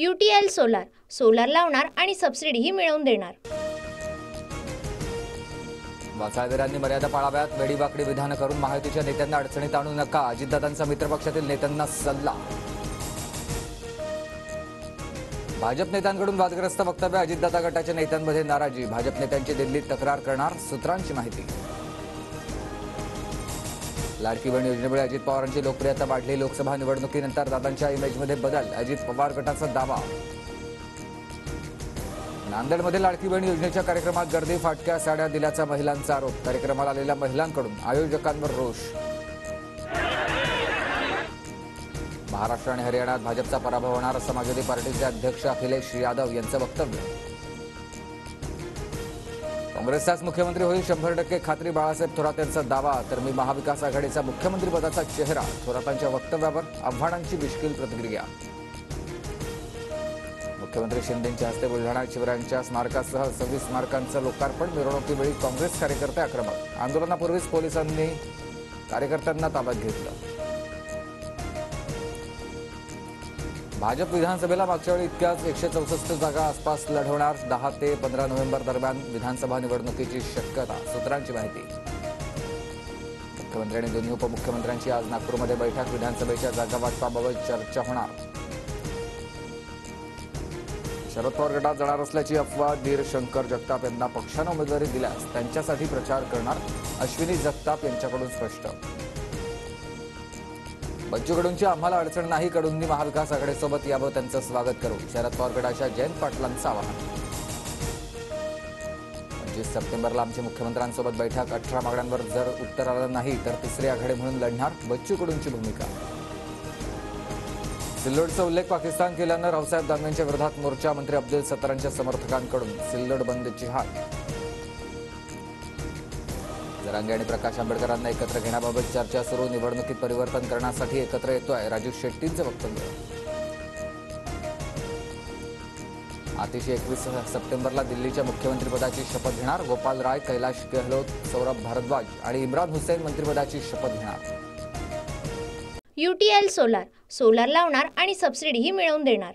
UTL solar लावणार आणि सबसिडीही मिळवून देणार। वाचाळवीरांनी मर्यादा पाळाव्यात, वेडीवाकडी विधानं करून महायुतीच्या नेत्यांना अडचणीत आणू नका, अजितदादांचा मित्रपक्षातील नेत्यांना सल्ला। भाजप नेत्यांकडून वादग्रस्त वक्तव्य, अजितदादा गटाच्या नेत्यांमध्ये नाराजी, भाजप नेत्यांची दिल्लीत तक्रार करणार, सूत्रांची माहिती। लाडकी बहीण योजनेमुळे अजित पवारांची लोकप्रियता वाढली, लोकसभा निवडणुकीनंतर दादांच्या इमेजमध्ये बदल, अजित पवार गटाचा दावा। नांदेडमध्ये लाडकी बहीण योजनेच्या कार्यक्रमात गर्दी, फाटक्या साड्या दिल्याचा महिलांचा आरोप, कार्यक्रमाला आलेल्या महिलांकडून आयोजकांवर रोष। महाराष्ट्र आणि हरियाणात भाजपचा पराभव होणार, समाजवादी पार्टीचे अध्यक्ष अखिलेश यादव यांचं वक्तव्य। काँग्रेसचाच मुख्यमंत्री होईल 100% खात्री, बाळासाहेब थोरात यांचा दावा, तर मी महाविकास आघाडीचा मुख्यमंत्रीपदाचा चेहरा, थोरातांच्या वक्तव्यावर आव्हानांची मिश्कील प्रतिक्रिया। मुख्यमंत्री शिंदेंच्या हस्ते बुलढाणा शिवरायांच्या स्मारकासह 26 स्मारकांचं लोकार्पण, मिरवणुकीवेळी काँग्रेस कार्यकर्ते आक्रमक, आंदोलनापूर्वीच पोलिसांनी कार्यकर्त्यांना ताब्यात घेतलं। भाजप विधानसभेला मागच्या वेळी इतक्याच 164 जागा आसपास लढवणार, 10 ते 15 नोव्हेंबर दरम्यान विधानसभा निवडणुकीची शक्यता, सूत्रांची माहिती। मुख्यमंत्री आणि दोन्ही उपमुख्यमंत्र्यांची आज नागपूरमध्ये बैठक, विधानसभेच्या जागा वाटपाबाबत चर्चा होणार। शरद पवार गटात जाणार असल्याची अफवा, धीर शंकर जगताप यांना पक्षानं उमेदवारी दिल्यास त्यांच्यासाठी प्रचार करणार, अश्विनी जगताप यांच्याकडून स्पष्ट। बच्चू कडूंची आम्हाला अडचण नाही, कडूंनी महाविकास आघाडीसोबत यावं, त्यांचं स्वागत करू, शरद पवार गटाच्या जयंत पाटलांचं आवाहन। 25 सप्टेंबरला आमची मुख्यमंत्र्यांसोबत बैठक, 18 मागण्यांवर जर उत्तर आलं नाही तर तिसरी आघाडी म्हणून लढणार, बच्चू कडूंची भूमिका। सिल्लोडचा उल्लेख पाकिस्तान केल्यानं रावसाहेब दानवेंच्या विरोधात मोर्चा, मंत्री अब्दुल सत्तारांच्या समर्थकांकडून सिल्लोड बंदची हाक। जरांगे आणि प्रकाश आंबेडकरांना एकत्र घेण्याबाबत चर्चा सुरू, निवडणुकीत परिवर्तन करण्यासाठी एकत्र येतोय, राजू शेट्टींचं वक्तव्य। आतिशी 21 सप्टेंबरला दिल्लीच्या मुख्यमंत्रीपदाची शपथ घेणार, गोपाल राय, कैलाश गेहलोत, सौरभ भारद्वाज आणि इम्रान हुसैन मंत्रिपदाची शपथ घेणार। UTL सोलार लावणार आणि सबसिडीही मिळवून देणार।